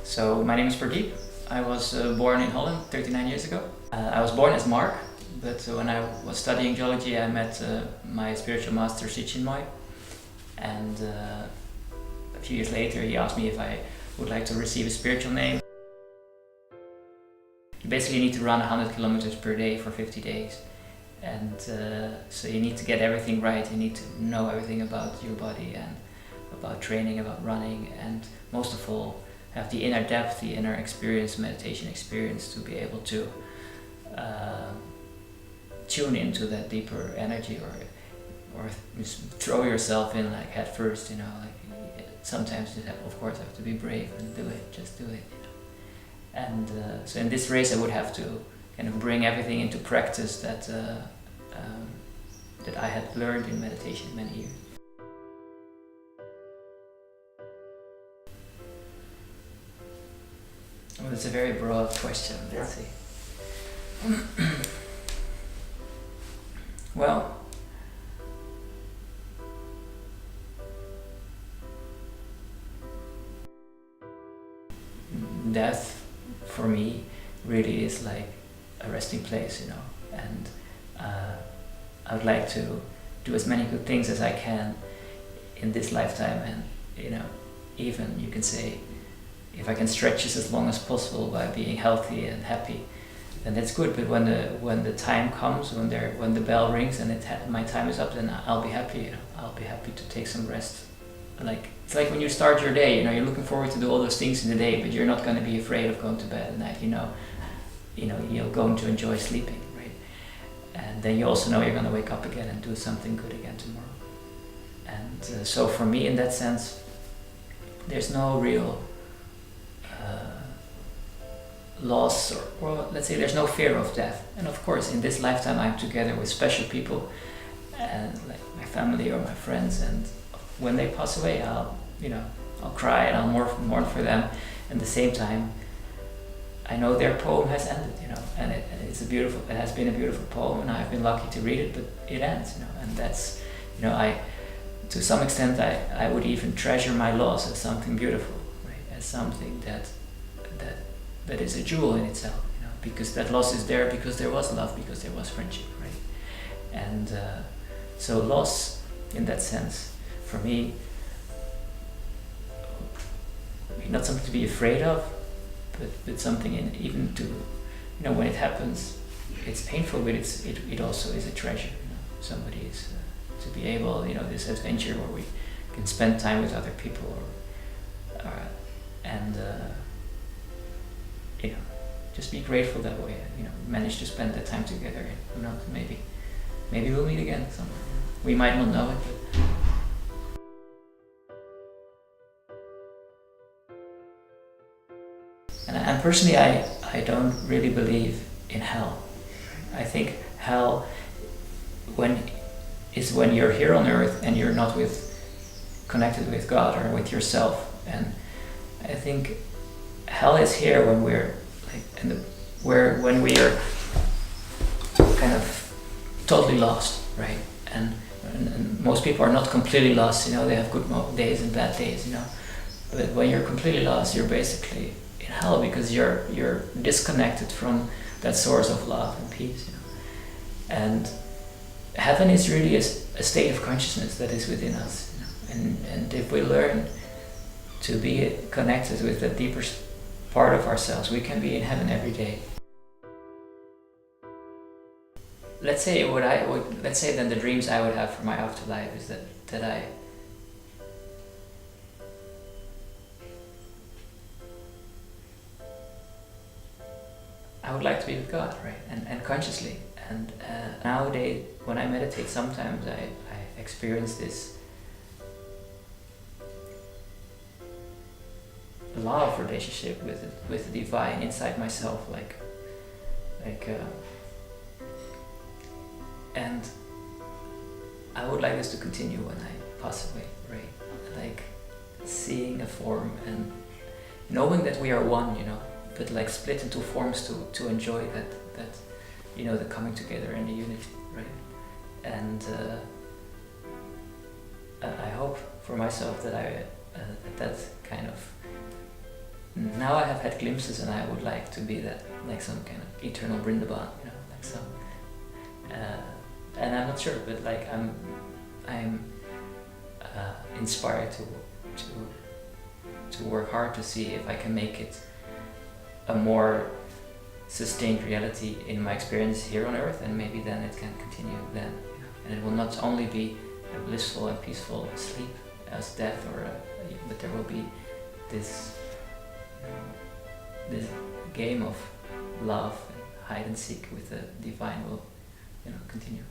So my name is Pradeep. I was born in Holland 39 years ago. I was born as Mark, but when I was studying geology I met my spiritual master Sichinmoy, and a few years later he asked me if I would like to receive a spiritual name. You basically need to run 100 kilometers per day for 50 days, and so you need to get everything right. You need to know everything about your body and about training, about running, and most of all have the inner depth, the inner experience, meditation experience, to be able to tune into that deeper energy, or just throw yourself in like head first, you know. Like sometimes you have, of course, have to be brave and do it, just do it, you know. And so in this race I would have to kind of bring everything into practice that that I had learned in meditation many years. Well, it's a very broad question, let's see. Well, death for me really is like a resting place, you know, and I would like to do as many good things as I can in this lifetime, and you know, even you can say, if I can stretch this as long as possible by being healthy and happy, then that's good. But when the time comes, when the bell rings and my time is up, then I'll be happy. You know, I'll be happy to take some rest. Like it's like when you start your day, you know, you're looking forward to do all those things in the day, but you're not going to be afraid of going to bed at night. You know, you're going to enjoy sleeping, right? And then you also know you're going to wake up again and do something good again tomorrow. And so for me, in that sense, there's no real loss, or well, let's say there's no fear of death. And of course in this lifetime I'm together with special people, and like my family or my friends, and when they pass away I'll cry and I'll mourn for them. At the same time I know their poem has ended, you know, and it has been a beautiful poem, and I've been lucky to read it, but it ends, you know. And that's, you know, to some extent I would even treasure my loss as something beautiful, right? As something that is a jewel in itself, you know, because that loss is there because there was love, because there was friendship, right? And so loss, in that sense, for me, not something to be afraid of, but something even to, you know, when it happens, it's painful, but it also is a treasure, you know. Somebody is to be able, you know, this adventure where we can spend time with other people, and you know, just be grateful that we, you know, managed to spend that time together. And who knows, maybe we'll meet again somewhere. We might not know it, but and personally I don't really believe in hell. I think hell when you're here on earth and you're not connected with God or with yourself. And I think hell is here when we're like when we are kind of totally lost, right? And most people are not completely lost, you know. They have good days and bad days, you know. But when you're completely lost, you're basically in hell, because you're disconnected from that source of love and peace, you know. And heaven is really a state of consciousness that is within us, you know. And if we learn to be connected with the deeper part of ourselves, we can be in heaven every day. Let's say then the dreams I would have for my afterlife is that I would like to be with God, right? And consciously. And nowadays, when I meditate, sometimes I experience this love relationship with the divine inside myself, and I would like this to continue when I pass away, right? Like seeing a form and knowing that we are one, you know, but like split into forms to enjoy that, you know, the coming together and the unity, right? And I hope for myself that that kind of now I have had glimpses, and I would like to be that, like some kind of eternal Vrindavan, you know, like some. And I'm not sure, but like I'm inspired to work hard to see if I can make it a more sustained reality in my experience here on Earth, and maybe then it can continue then, you know, and it will not only be a blissful and peaceful sleep as death, but there will be this this game of love and hide and seek with the divine will, you know, continue.